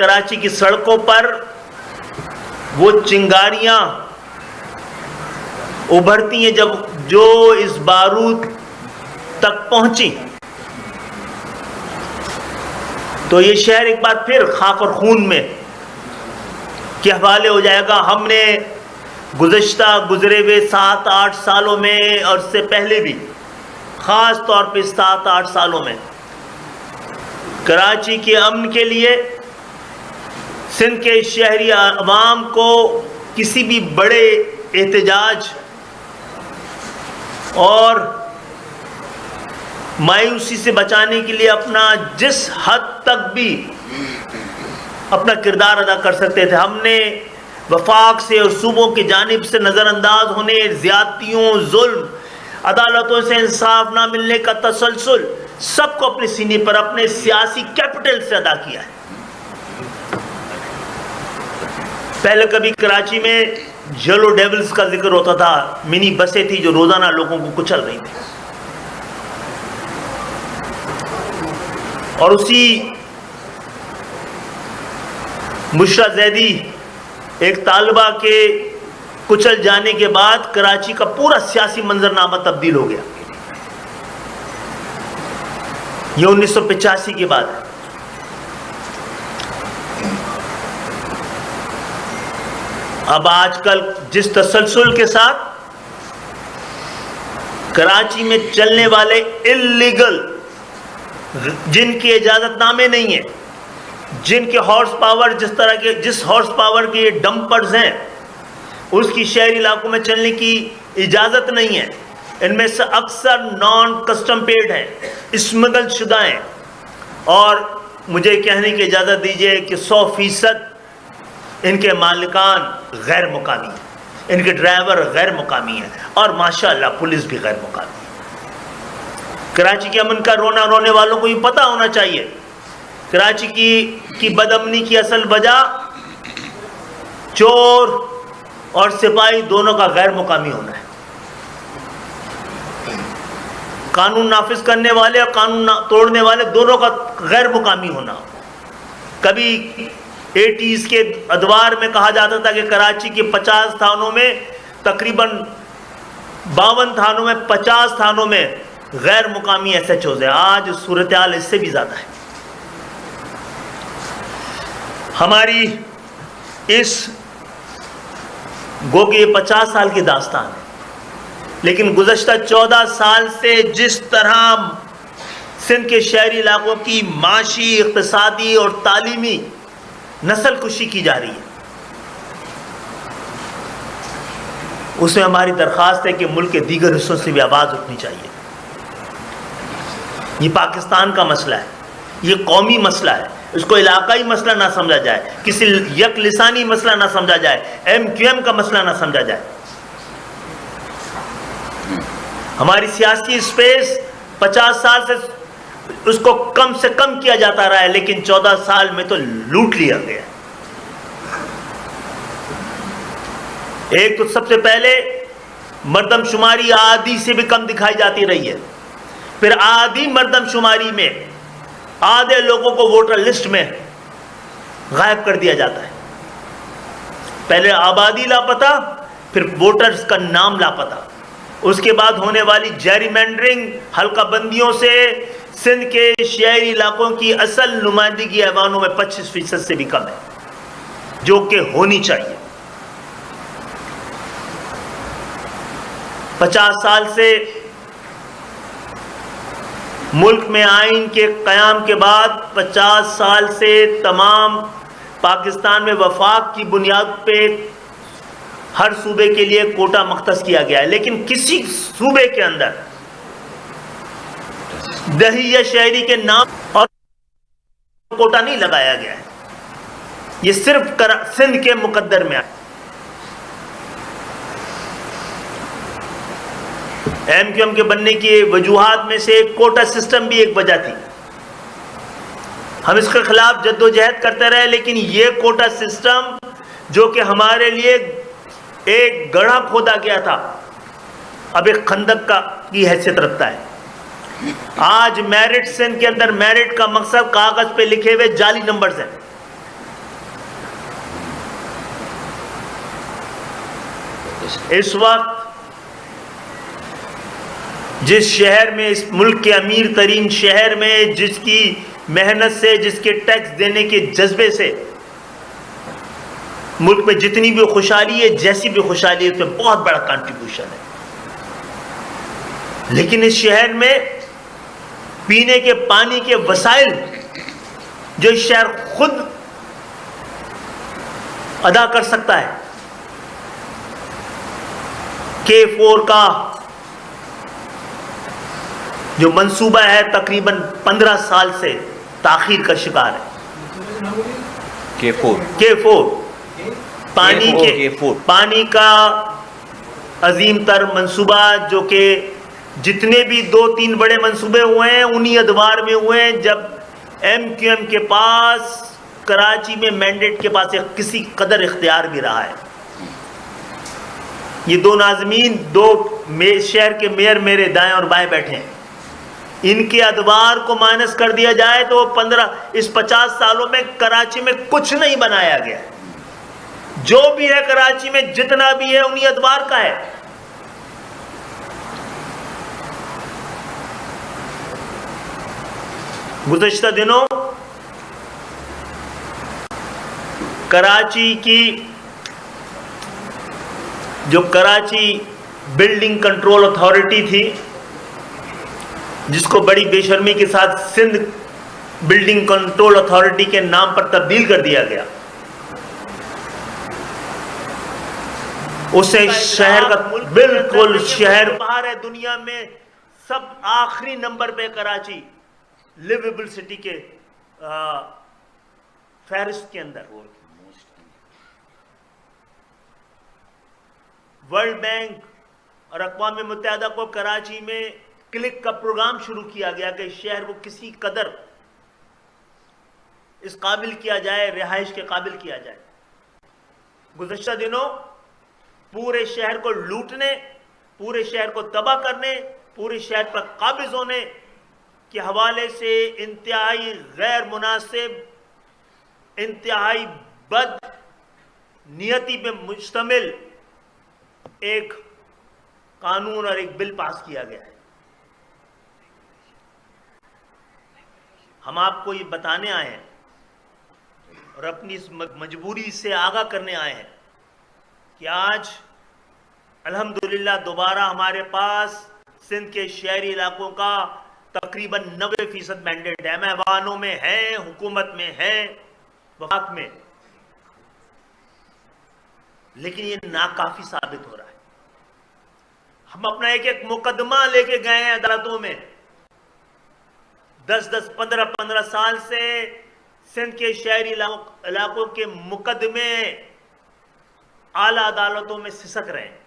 کراچی کی سڑکوں پر وہ چنگاریاں ابھرتی ہیں جو اس بارود تک پہنچی تو یہ شہر ایک بار پھر خاک اور خون میں کے حوالے ہو جائے گا. ہم نے گزرے ہوئے 7-8 سالوں میں اور اس سے پہلے بھی خاص طور پہ 7-8 سالوں میں کراچی کے امن کے لیے سندھ کے شہری عوام کو کسی بھی بڑے احتجاج اور مایوسی سے بچانے کے لیے اپنا جس حد تک بھی اپنا کردار ادا کر سکتے تھے. ہم نے وفاق سے اور صوبوں کی جانب سے نظر انداز ہونے، زیادتیوں، ظلم، عدالتوں سے انصاف نہ ملنے کا تسلسل سب کو اپنے سینے پر اپنے سیاسی کیپٹل سے ادا کیا ہے. پہلے کبھی کراچی میں یلو ڈیولز کا ذکر ہوتا تھا، منی بسیں تھی جو روزانہ لوگوں کو کچل رہی تھی، اور اسی بشرا زیدی ایک طالبہ کے کچل جانے کے بعد کراچی کا پورا سیاسی منظرنامہ تبدیل ہو گیا. یہ 1985 کے بعد ہے. اب آج کل جس تسلسل کے ساتھ کراچی میں چلنے والے اللیگل، جن کی اجازت نامے نہیں ہیں، جن کے ہارس پاور جس ہارس پاور کے یہ ڈمپرز ہیں اس کی شہری علاقوں میں چلنے کی اجازت نہیں ہے، ان میں سے اکثر نان کسٹم پیڈ ہیں، اسمگل شدہ ہیں، اور مجھے کہنے کی اجازت دیجئے کہ 100% ان کے مالکان غیر مقامی ہیں، ان کے ڈرائیور غیر مقامی ہیں، اور ماشاءاللہ پولیس بھی غیر مقامی ہے. کراچی کے امن کا رونے والوں کو یہ پتہ ہونا چاہیے کراچی کی بدامنی کی اصل وجہ چور اور سپاہی دونوں کا غیر مقامی ہونا ہے. قانون نافذ کرنے والے اور قانون توڑنے والے دونوں کا غیر مقامی ہونا. کبھی 80s کے ادوار میں کہا جاتا تھا کہ کراچی کے 50 تھانوں میں تقریباً 52 تھانوں میں 50 تھانوں میں غیر مقامی ایس ایچ اوز ہیں. آج صورتحال اس سے بھی زیادہ ہے. ہماری اس گو کہ یہ 50 سال کی داستان ہے، لیکن گزشتہ 14 سال سے جس طرح سندھ کے شہری علاقوں کی معاشی، اقتصادی اور تعلیمی نسل کشی کی جا رہی ہے، اس میں ہماری درخواست ہے کہ ملک کے دیگر حصوں سے بھی آواز اٹھنی چاہیے. یہ پاکستان کا مسئلہ ہے، یہ قومی مسئلہ ہے، اس کو علاقائی مسئلہ نہ سمجھا جائے، کسی یک لسانی مسئلہ نہ سمجھا جائے، MQM کا مسئلہ نہ سمجھا جائے. ہماری سیاسی اسپیس 50 سال سے اس کو کم سے کم کیا جاتا رہا ہے، لیکن 14 سال میں تو لوٹ لیا گیا. ایک تو سب سے پہلے مردم شماری آدھی سے بھی کم دکھائی جاتی رہی ہے، پھر آدھی مردم شماری میں آدھے لوگوں کو ووٹر لسٹ میں غائب کر دیا جاتا ہے. پہلے آبادی لاپتہ، پھر ووٹرز کا نام لاپتہ. اس کے بعد ہونے والی جیری مینڈرنگ، حلقہ بندیوں سے سندھ کے شہری علاقوں کی اصل نمائندگی ایوانوں میں 25% سے بھی کم ہے، جو کہ ہونی چاہیے. 50 سال سے ملک میں آئین کے قیام کے بعد 50 سال سے تمام پاکستان میں وفاق کی بنیاد پہ ہر صوبے کے لیے کوٹا مختص کیا گیا ہے، لیکن کسی صوبے کے اندر دہی یا شہری کے نام اور کوٹا نہیں لگایا گیا ہے. یہ صرف سندھ کے مقدر میں آیا. MQM کے بننے کی وجوہات میں سے کوٹا سسٹم بھی ایک وجہ تھی. ہم اس کے خلاف جدوجہد کرتے رہے، لیکن یہ کوٹا سسٹم جو کہ ہمارے لیے ایک گڑھا کھودا گیا تھا، اب ایک خندق کی حیثیت رکھتا ہے. آج میرٹ سندھ کے اندر میرٹ کا مقصد کاغذ پہ لکھے ہوئے جعلی نمبرز ہیں. اس وقت جس شہر میں، اس ملک کے امیر ترین شہر میں، جس کی محنت سے، جس کے ٹیکس دینے کے جذبے سے ملک میں جتنی بھی خوشحالی ہے، جیسی بھی خوشحالی ہے، اس میں بہت بڑا کنٹریبیوشن ہے، لیکن اس شہر میں پینے کے پانی کے وسائل جو اس شہر خود ادا کر سکتا ہے، K4 کا جو منصوبہ ہے تقریباً 15 سال سے تاخیر کا شکار ہے۔ K4 پانی کا عظیم تر منصوبہ، جو کہ جتنے بھی 2-3 بڑے منصوبے ہوئے ہیں انہی ادوار میں ہوئے ہیں جب MQM کے پاس کراچی میں مینڈیٹ کے پاس ایک کسی قدر اختیار بھی رہا ہے۔ یہ دو ناظمین، دو شہر کے میئر میرے دائیں اور بائیں بیٹھے ہیں، ان کے ادوار کو مائنس کر دیا جائے تو 50 سالوں میں کراچی میں کچھ نہیں بنایا گیا۔ جو بھی ہے کراچی میں، جتنا بھی ہے انہی ادوار کا ہے۔ گزشتہ دنوں کراچی کی جو کراچی بلڈنگ کنٹرول اتھارٹی تھی، جس کو بڑی بے شرمی کے ساتھ سندھ بلڈنگ کنٹرول اتھارٹی کے نام پر تبدیل کر دیا گیا، اسے شہر کا بالکل شہر باہر ہے دنیا میں سب آخری نمبر پہ کراچی لیویبل سٹی کے فہرست کے اندر۔ ورلڈ بینک اور اقوام متحدہ کو کراچی میں کلک کا پروگرام شروع کیا گیا کہ شہر کو کسی قدر اس قابل کیا جائے، رہائش کے قابل کیا جائے۔ گزشتہ دنوں پورے شہر کو لوٹنے، پورے شہر کو تباہ کرنے، پورے شہر پر قابض ہونے کے حوالے سے انتہائی غیر مناسب، انتہائی بد نیتی پہ مشتمل ایک قانون اور ایک بل پاس کیا گیا ہے۔ ہم آپ کو یہ بتانے آئے ہیں اور اپنی اس مجبوری سے آگاہ کرنے آئے ہیں کہ آج الحمدللہ دوبارہ ہمارے پاس سندھ کے شہری علاقوں کا تقریباً 90% مینڈیٹ ہے، ایوانوں میں ہے، حکومت میں ہے، وفاق میں، لیکن یہ ناکافی ثابت ہو رہا ہے۔ ہم اپنا ایک ایک مقدمہ لے کے گئے ہیں عدالتوں میں، 15 سال سے سندھ کے شہری علاقوں کے مقدمے اعلیٰ عدالتوں میں سسک رہے ہیں۔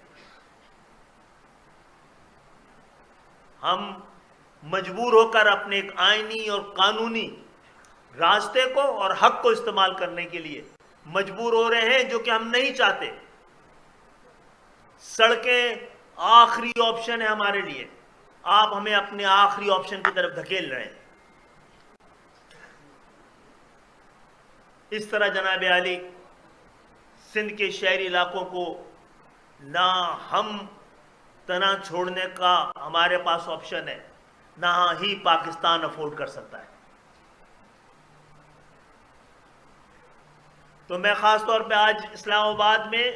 ہم مجبور ہو کر اپنے ایک آئینی اور قانونی راستے کو اور حق کو استعمال کرنے کے لیے مجبور ہو رہے ہیں، جو کہ ہم نہیں چاہتے۔ سڑکیں آخری آپشن ہے ہمارے لیے، آپ ہمیں اپنے آخری آپشن کی طرف دھکیل رہے ہیں۔ اس طرح جناب عالی سندھ کے شہری علاقوں کو نہ ہم تنہا چھوڑنے کا ہمارے پاس آپشن ہے، نہ ہی پاکستان افورڈ کر سکتا ہے۔ تو میں خاص طور پہ آج اسلام آباد میں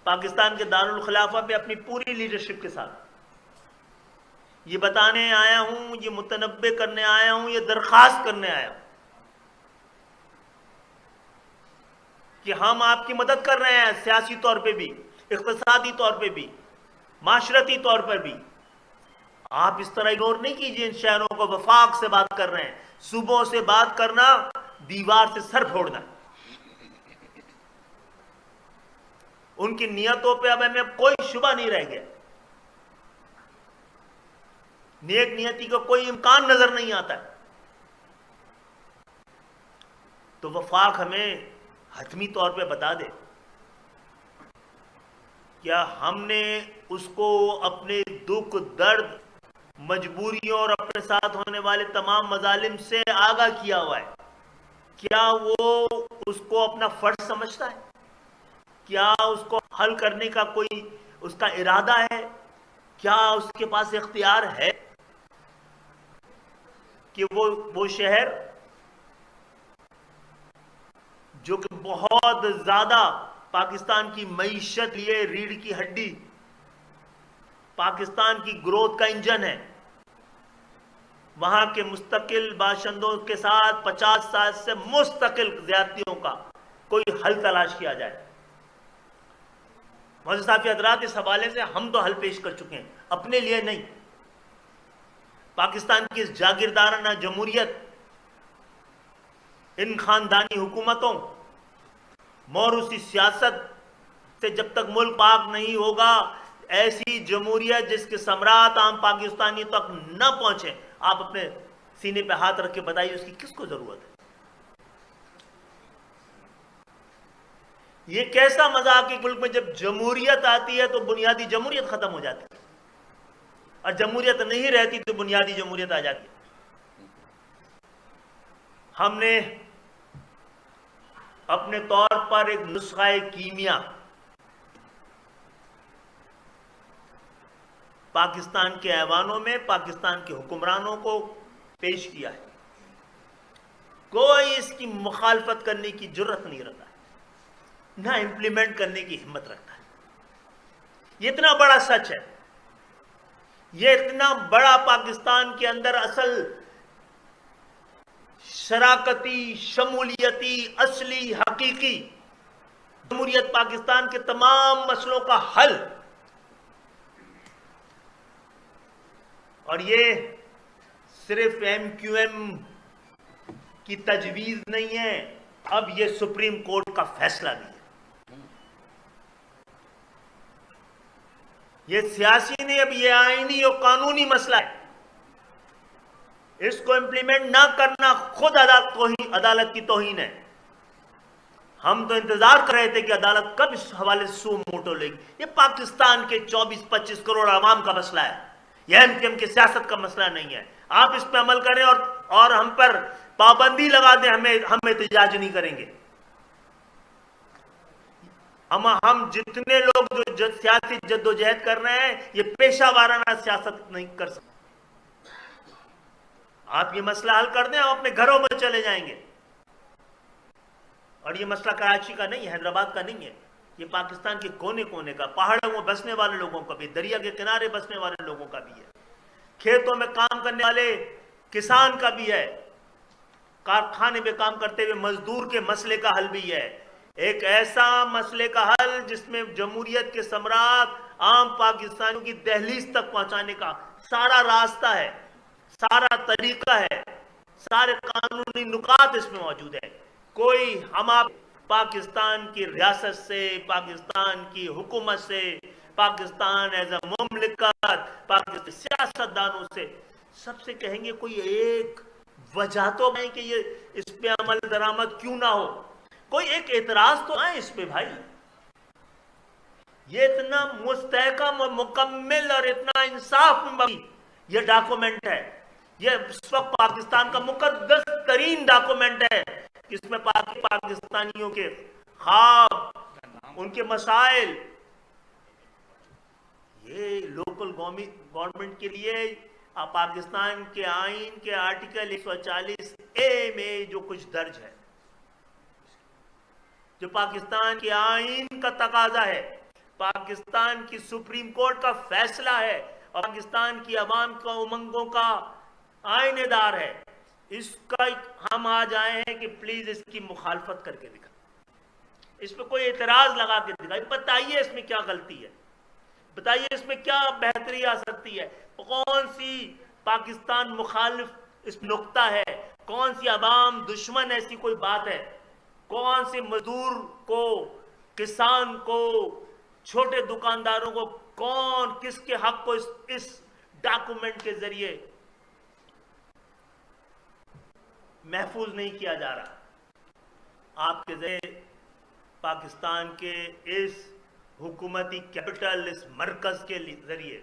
پاکستان کے دارالخلافہ پہ اپنی پوری لیڈرشپ کے ساتھ یہ بتانے آیا ہوں، یہ متنبع کرنے آیا ہوں، یہ درخواست کرنے آیا ہوں کہ ہم آپ کی مدد کر رہے ہیں، سیاسی طور پہ بھی، اقتصادی طور پہ بھی، معاشرتی طور پر بھی۔ آپ اس طرح اگنور نہیں کیجئے ان شہروں کو، وفاق سے بات کر رہے ہیں، صوبوں سے بات کرنا دیوار سے سر پھوڑنا۔ ان کی نیتوں پہ اب ہمیں کوئی شبہ نہیں رہ گیا، نیک نیتی کا کوئی امکان نظر نہیں آتا ہے۔ تو وفاق ہمیں حتمی طور پہ بتا دے، کیا ہم نے اس کو اپنے دکھ، درد، مجبوریوں اور اپنے ساتھ ہونے والے تمام مظالم سے آگاہ کیا ہوا ہے؟ کیا وہ اس کو اپنا فرض سمجھتا ہے؟ کیا اس کو حل کرنے کا کوئی اس کا ارادہ ہے؟ کیا اس کے پاس اختیار ہے کہ وہ شہر جو کہ بہت زیادہ پاکستان کی معیشت لیے ریڑھ کی ہڈی، پاکستان کی گروتھ کا انجن ہے، وہاں کے مستقل باشندوں کے ساتھ 50 سال سے مستقل زیادتیوں کا کوئی حل تلاش کیا جائے؟ معزز صحافی حضرات، اس حوالے سے ہم تو حل پیش کر چکے ہیں، اپنے لیے نہیں، پاکستان کی اس جاگیردارانہ جمہوریت، ان خاندانی حکومتوں، موروثی سیاست سے جب تک ملک پاک نہیں ہوگا، ایسی جمہوریت جس کے ثمرات عام پاکستانی تک نہ پہنچے، آپ اپنے سینے پہ ہاتھ رکھ کے بتائیے اس کی کس کو ضرورت ہے؟ یہ کیسا مذاق ہے ملک میں جب جمہوریت آتی ہے تو بنیادی جمہوریت ختم ہو جاتی ہے، اور جمہوریت نہیں رہتی تو بنیادی جمہوریت آ جاتی ہے۔ ہم نے اپنے طور پر ایک نسخہ کیمیا پاکستان کے ایوانوں میں پاکستان کے حکمرانوں کو پیش کیا ہے، کوئی اس کی مخالفت کرنے کی جرت نہیں رکھتا، نہ امپلیمنٹ کرنے کی ہمت رکھتا ہے۔ یہ اتنا بڑا سچ ہے، یہ اتنا بڑا پاکستان کے اندر اصل شراکتی، شمولیتی، اصلی، حقیقی جمہوریت پاکستان کے تمام مسئلوں کا حل، اور یہ صرف ایم کیو ایم کی تجویز نہیں ہے، اب یہ سپریم کورٹ کا فیصلہ بھی ہے۔ یہ سیاسی نہیں، اب یہ آئینی اور قانونی مسئلہ ہے۔ اس کو امپلیمنٹ نہ کرنا خود عدالت کی توہین ہے۔ ہم تو انتظار کر رہے تھے کہ عدالت کب اس حوالے سے سو موٹو لے گی۔ یہ پاکستان کے 24-25 کروڑ عوام کا مسئلہ ہے، یہ ایم کیو ایم کی سیاست کا مسئلہ نہیں ہے۔ آپ اس پہ عمل کریں اور ہم پر پابندی لگا دیں، ہم احتجاج نہیں کریں گے۔ ہم جتنے لوگ جو سیاسی جدوجہد کر رہے ہیں، یہ پیشہ وارانہ سیاست نہیں کر سکتے۔ آپ یہ مسئلہ حل کر دیں، ہم اپنے گھروں میں چلے جائیں گے۔ اور یہ مسئلہ کراچی کا نہیں ہے، حیدرآباد کا نہیں ہے، یہ پاکستان کے کونے کونے کا، پہاڑوں میں بسنے والے لوگوں کا بھی، دریا کے کنارے بسنے والے لوگوں کا بھی ہے، کھیتوں میں کام کرنے والے کسان کا بھی ہے، کارخانے میں کام کرتے ہوئے مزدور کے مسئلے کا حل بھی ہے۔ ایک ایسا مسئلے کا حل جس میں جمہوریت کے ثمرات عام پاکستانیوں کی دہلیز تک پہنچانے کا سارا راستہ ہے، سارا طریقہ ہے، سارے قانونی نکات اس میں موجود ہے۔ کوئی ہم آپ پاکستان کی ریاست سے، پاکستان کی حکومت سے، پاکستان ایز اے مملکت، پاکستان سیاستدانوں سے سب سے کہیں گے کوئی ایک وجہ تو ہے کہ یہ اس پہ عمل درآمد کیوں نہ ہو، کوئی ایک اعتراض تو آئے اس پہ بھائی۔ یہ اتنا مستحکم اور مکمل اور اتنا انصاف یہ ڈاکومنٹ ہے، یہ اس وقت پاکستان کا مقدس ترین ڈاکومنٹ ہے، جس میں پاکستانیوں کے خواب، ان کے مسائل، یہ لوکل گورنمنٹ کے لیے پاکستان کے آئین کے آرٹیکل 140A میں جو کچھ درج ہے، جو پاکستان کے آئین کا تقاضا ہے، پاکستان کی سپریم کورٹ کا فیصلہ ہے، اور پاکستان کی عوام کا امنگوں کا آئینے دار ہے، اس کا ہم آج آئے ہیں کہ پلیز اس کی مخالفت کر کے دکھا، اس پہ کوئی اعتراض لگا کے دکھا، بتائیے اس میں کیا غلطی ہے، بتائیے اس میں کیا بہتری آ سکتی ہے، کون سی پاکستان مخالف اس نقطہ ہے، کون سی عوام دشمن ایسی کوئی بات ہے، کون سی مزدور کو، کسان کو، چھوٹے دکانداروں کو، کون کس کے حق کو اس ڈاکومنٹ کے ذریعے محفوظ نہیں کیا جا رہا۔ آپ کے ذریعے پاکستان کے اس حکومتی کیپٹل، اس مرکز کے ذریعے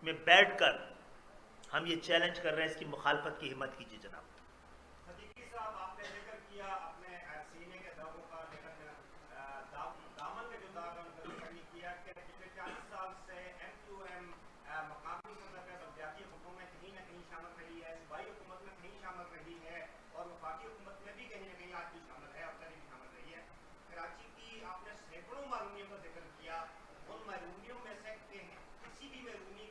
میں بیٹھ کر ہم یہ چیلنج کر رہے ہیں، اس کی مخالفت کی ہمت کیجیے جناب۔ صدیقی صاحب، آپ نے ذکر کیا اپنے سینے کے داغوں کا، لیکن دامن میں جو داغ نہیں کیا کہ پچھلے 40 سال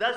10